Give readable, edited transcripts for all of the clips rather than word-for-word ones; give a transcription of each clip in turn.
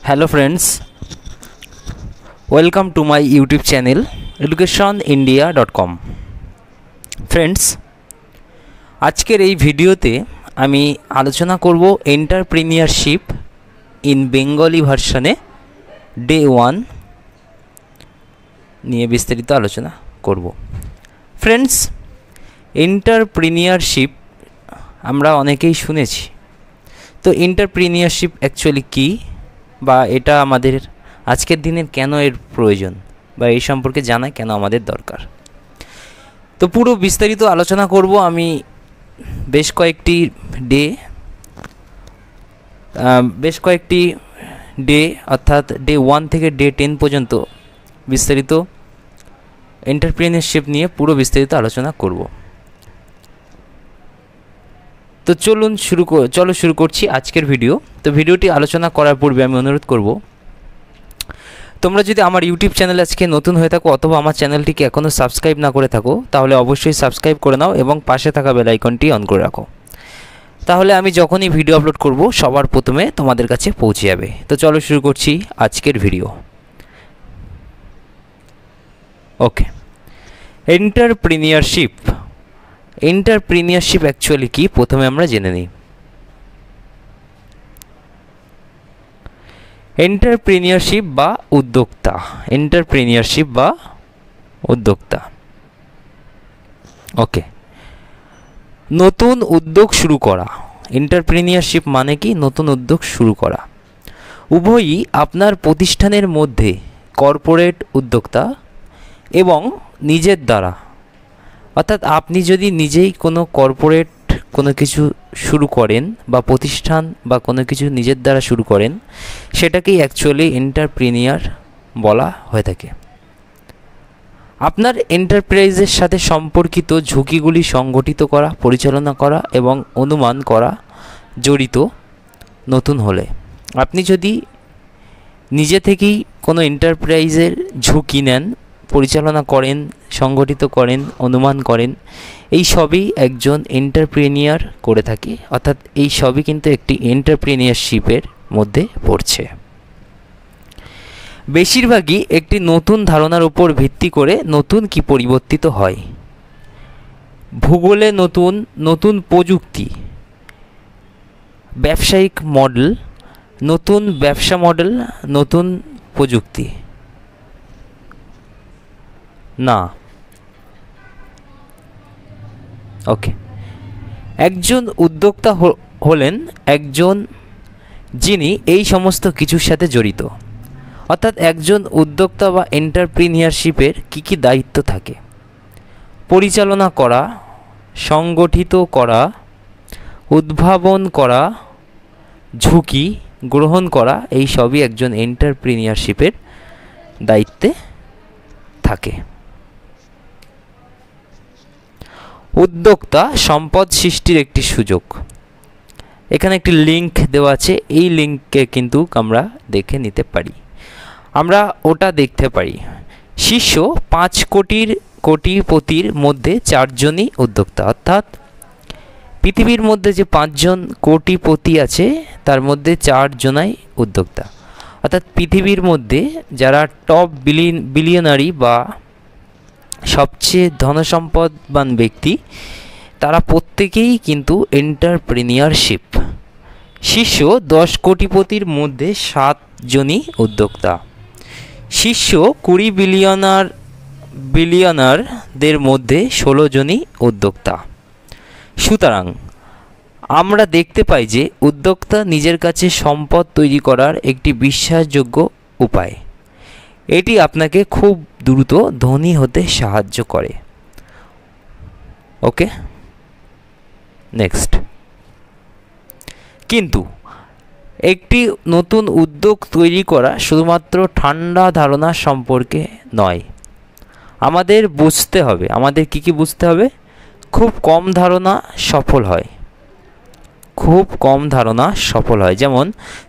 Hello friends, welcome to my YouTube channel educationindia.com. Friends, আজকের এই ভিডিওতে আমি আলোচনা করব এন্টারপ্রেনিউরশিপ ইন বেঙ্গলি ভার্সনে ডে 1 নিয়ে বিস্তারিত আলোচনা করব। ফ্রেন্ডস, এন্টারপ্রেনিউরশিপ আমরা অনেকেই শুনেছি। তো এন্টারপ্রেনিউরশিপ অ্যাকচুয়ালি কী, বা এটা আমাদের আজকের দিনের কেন এর প্রয়োজন, বা এই সম্পর্কে জানা কেন আমাদের দরকার, তো পুরো বিস্তারিত আলোচনা করব আমি বেশ কয়েকটি ডে অর্থাৎ ডে 1 থেকে ডে 10 পর্যন্ত বিস্তারিত এন্টারপ্রেনিউরশিপ নিয়ে পুরো বিস্তারিত আলোচনা করব। তো শুরু করছি আজকের ভিডিও। তো ভিডিওটি আলোচনা করার পূর্বে আমি অনুরোধ করব, তোমরা যদি আমার ইউটিউব চ্যানেল আজকে নতুন হয়ে থাকো অথবা আমার চ্যানেলটিকে এখনও সাবস্ক্রাইব না করে থাকো, তাহলে অবশ্যই সাবস্ক্রাইব করে নাও এবং পাশে থাকা বেল আইকনটি অন করে রাখো। তাহলে আমি যখনই ভিডিও আপলোড করব সবার প্রথমে তোমাদের কাছে পৌঁছে যাবে। তো চলো শুরু করছি আজকের ভিডিও। ওকে, এন্টারপ্রেনিউরশিপ অ্যাকচুয়ালি কি প্রথমে আমরা জেনে নিই। এন্টারপ্রেনিউরশিপ বা উদ্যোক্তা, ওকে, নতুন উদ্যোগ শুরু করা। এন্টারপ্রেনিউরশিপ মানে কি? নতুন উদ্যোগ শুরু করা। উভয়ই আপনার প্রতিষ্ঠানের মধ্যে কর্পোরেট উদ্যোক্তা এবং নিজের দ্বারা, অর্থাৎ আপনি যদি নিজেই কোনো কর্পোরেট কোনো কিছু শুরু করেন বা প্রতিষ্ঠান বা কোনো কিছু নিজের দ্বারা শুরু করেন, সেটাকেই অ্যাকচুয়ালি এন্টারপ্রেনিউর বলা হয়ে থাকে। আপনার এন্টারপ্রাইজের সাথে সম্পর্কিত ঝুঁকিগুলি সংগঠিত করা, পরিচালনা করা এবং অনুমান করা জড়িত নতুন হলে। আপনি যদি নিজে থেকেই কোনো এন্টারপ্রাইজের ঝুঁকি নেন, পরিচালনা করেন, সংগঠিত করেন, অনুমান করেন, এই সবই একজন এন্টারপ্রেনিউর করে থাকে, অর্থাৎ এই সবই কিন্তু একটি এন্টারপ্রেনিউরশিপের মধ্যে পড়ছে। বেশিরভাগই একটি নতুন ধারণার উপর ভিত্তি করে নতুন কি পরিবর্তিত হয়। ভূগোলে নতুন প্রযুক্তি, ব্যবসায়িক মডেল, নতুন ব্যবসা মডেল, নতুন প্রযুক্তি না। ওকে, একজন উদ্যোক্তা হলেন একজন যিনি এই সমস্ত কিছুর সাথে জড়িত। অর্থাৎ একজন উদ্যোক্তা বা এন্টারপ্রেনিউরশিপের কী দায়িত্ব থাকে? পরিচালনা করা, সংগঠিত করা, উদ্ভাবন করা, ঝুঁকি গ্রহণ করা, এই সবই একজন এন্টারপ্রেনিউরশিপের দায়িত্বে থাকে। উদ্যোক্তা সম্পদ সৃষ্টির একটি সুযোগ। এখানে একটি লিঙ্ক দেওয়া আছে, এই লিঙ্কে কিন্তু আমরা দেখে নিতে পারি, আমরা ওটা দেখতে পারি। শীর্ষ 5 কোটিপতির মধ্যে 4 জনই উদ্যোক্তা, অর্থাৎ পৃথিবীর মধ্যে যে 5 জন কোটিপতি আছে তার মধ্যে 4 জনাই উদ্যোক্তা। অর্থাৎ পৃথিবীর মধ্যে যারা টপ বিলিয়নারি বা সবচেয়ে ধনসম্পদবান ব্যক্তি, তারা প্রত্যেকেই কিন্তু এন্টারপ্রেনিউরশিপ। শীর্ষ 10 কোটিপতির মধ্যে 7 জনই উদ্যোক্তা। শীর্ষ 20 বিলিয়নারদের মধ্যে 16 জনই উদ্যোক্তা। সুতরাং আমরা দেখতে পাই যে উদ্যোক্তা নিজের কাছে সম্পদ তৈরি করার একটি বিশ্বাসযোগ্য উপায়। এটি আপনাকে খুব দ্রুত ধনী হতে সাহায্য করে। ওকে, নেক্সট। কিন্তু একটি নতুন উদ্যোগ তৈরি করা শুধুমাত্র ঠান্ডা ধারণা সম্পর্কে নয়। আমাদের বুঝতে হবে, আমাদের কি বুঝতে হবে? খুব কম ধারণা সফল হয়। যেমন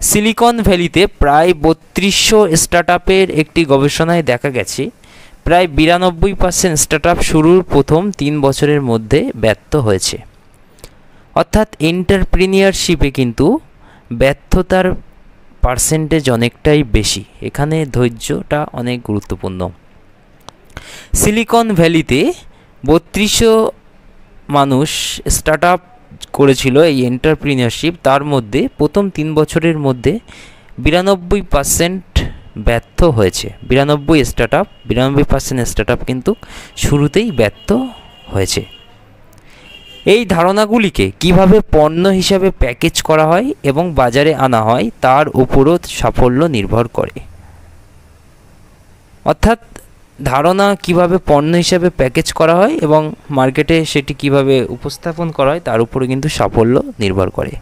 সিলিকন ভ্যালিতে প্রায় 3200 স্টার্টআপের একটি গবেষণায় দেখা গেছে প্রায় 92% স্টার্টআপ শুরুর প্রথম 3 বছরের মধ্যে ব্যর্থ হয়েছে। অর্থাৎ এন্টারপ্রেনিউরশিপে কিন্তু ব্যর্থতার পার্সেন্টেজ অনেকটাই বেশি, এখানে ধৈর্যটা অনেক গুরুত্বপূর্ণ। সিলিকন ভ্যালিতে 3200 মানুষ স্টার্ট আপ করেছিল এই এন্টারপ্রিনিয়রশিপ, তার মধ্যে প্রথম 3 বছরের মধ্যে 92% ব্যর্থ হয়েছে। 92% স্টার্ট আপ কিন্তু শুরুতেই ব্যর্থ হয়েছে। এই ধারণাগুলিকে কিভাবে পণ্য হিসাবে প্যাকেজ করা হয় এবং বাজারে আনা হয় তার উপরও সাফল্য নির্ভর করে। অর্থাৎ ধারণা কিভাবে পণ্য হিসাবে প্যাকেজ করা হয় এবং মার্কেটে সেটি কিভাবে উপস্থাপন করা হয় তার উপরে কিন্তু সাফল্য নির্ভর করে।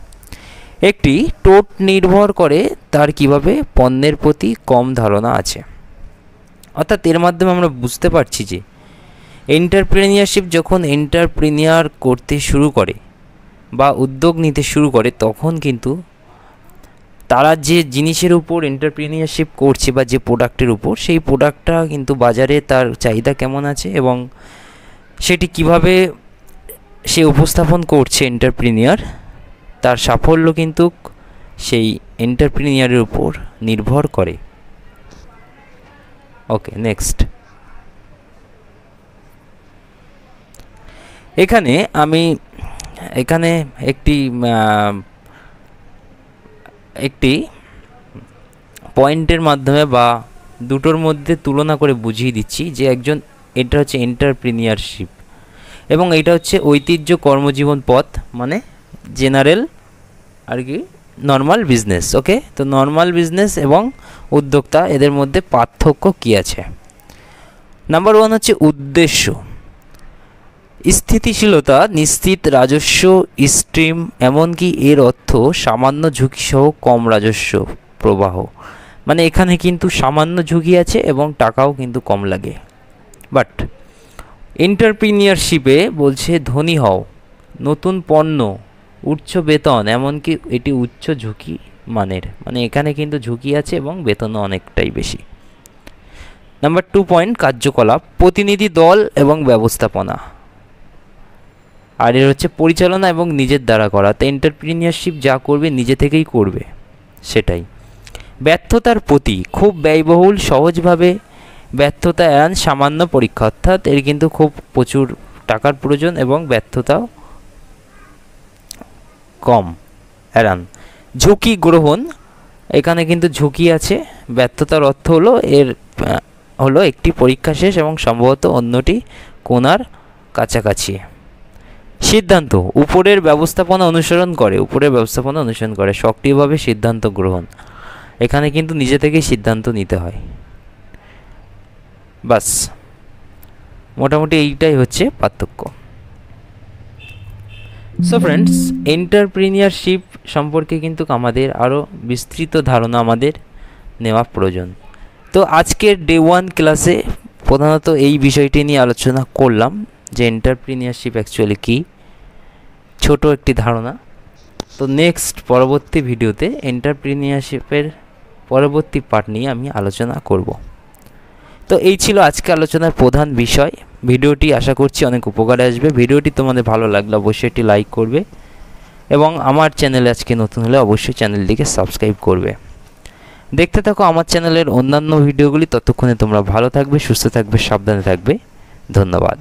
একটি টোট নির্ভর করে তার কিভাবে পণ্যের প্রতি কম ধারণা আছে। অর্থাৎ এর মাধ্যমে আমরা বুঝতে পারছি যে এন্টারপ্রেনিয়ারশিপ যখন এন্টারপ্রেনিয়ার করতে শুরু করে বা উদ্যোগ নিতে শুরু করে, তখন কিন্তু তারা যে জিনিসের উপর এন্টারপ্রেনিয়ারশিপ করছে বা যে প্রোডাক্টের উপর, সেই প্রোডাক্টটা কিন্তু বাজারে তার চাহিদা কেমন আছে এবং সেটি কিভাবে সে উপস্থাপন করছে এন্টারপ্রেনিয়ার, তার সাফল্য কিন্তু সেই এন্টারপ্রেনিয়ারের উপর নির্ভর করে। ওকে, নেক্সট। এখানে একটি পয়েন্টের মাধ্যমে বা দুটোর মধ্যে তুলনা করে বুঝিয়ে দিচ্ছি যে এটা হচ্ছে এন্টারপ্রেনিয়ারশিপ এবং এটা হচ্ছে ঐতিহ্য কর্মজীবন পথ, মানে জেনারেল আর কি নর্মাল বিজনেস। ওকে, তো নর্মাল বিজনেস এবং উদ্যোক্তা, এদের মধ্যে পার্থক্য কী আছে? নাম্বার 1 হচ্ছে উদ্দেশ্য। স্থিতিশীলতা, নিশ্চিত রাজস্ব স্ট্রিম, এমনকি এর অর্থ সামান্য ঝুঁকিসহ কম রাজস্ব প্রবাহ। মানে এখানে কিন্তু সামান্য ঝুঁকি আছে এবং টাকাও কিন্তু কম লাগে। বাট এন্টারপ্রিনিয়রশিপে বলছে ধনী হও, নতুন পণ্য, উচ্চ বেতন, এমনকি এটি উচ্চ ঝুঁকি মানের, মানে এখানে কিন্তু ঝুঁকি আছে এবং বেতনও অনেকটাই বেশি। নাম্বার 2 পয়েন্ট, কার্যকলাপ, প্রতিনিধি দল এবং ব্যবস্থাপনা। আর এর হচ্ছে পরিচালনা এবং নিজের দ্বারা করা। তো এন্টারপ্রিনিয়রশিপ যা করবে নিজে থেকেই করবে, সেটাই। ব্যর্থতার প্রতি, খুব ব্যয়বহুল, সহজভাবে ব্যর্থতা এড়ান, সামান্য পরীক্ষা, অর্থাৎ এর কিন্তু খুব প্রচুর টাকার প্রয়োজন এবং ব্যর্থতাও কম, এড়ান। ঝুঁকি গ্রহণ, এখানে কিন্তু ঝুঁকি আছে। ব্যর্থতার অর্থ হলো একটি পরীক্ষা শেষ এবং সম্ভবত অন্যটি কোনার কাছাকাছি। সিদ্ধান্ত, উপরের ব্যবস্থাপনা অনুসরণ করে, সক্রিয়ভাবে সিদ্ধান্ত গ্রহণ, এখানে কিন্তু নিজে থেকেই সিদ্ধান্ত নিতে হয়। বাস, মোটামুটি এইটাই হচ্ছে পার্থক্য। সো ফ্রেন্ডস, এন্টারপ্রিনিয়রশিপ সম্পর্কে কিন্তু আমাদের আরও বিস্তৃত ধারণা নেওয়া প্রয়োজন। তো আজকের ডে 1 ক্লাসে প্রধানত এই বিষয়টি নিয়ে আলোচনা করলাম যে এন্টারপ্রিনিয়রশিপ অ্যাকচুয়ালি কী, ছোট একটি ধারণা। তো পরবর্তী ভিডিওতে এন্টারপ্রিনিয়রশিপের পরবর্তী পার্ট নিয়ে আমি আলোচনা করব। তো এই ছিল আজকে আলোচনার প্রধান বিষয়। ভিডিওটি আশা করছি অনেক উপকারে আসবে। ভিডিওটি তোমাদের ভালো লাগলে অবশ্যই একটি লাইক করবে এবং আমার চ্যানেলে আজকে নতুন হলে অবশ্যই চ্যানেলটিকে সাবস্ক্রাইব করবে। দেখতে থাকো আমার চ্যানেলের অন্যান্য ভিডিওগুলি। ততক্ষণে তোমরা ভালো থাকবে, সুস্থ থাকবে, সাবধানে থাকবে। ধন্যবাদ।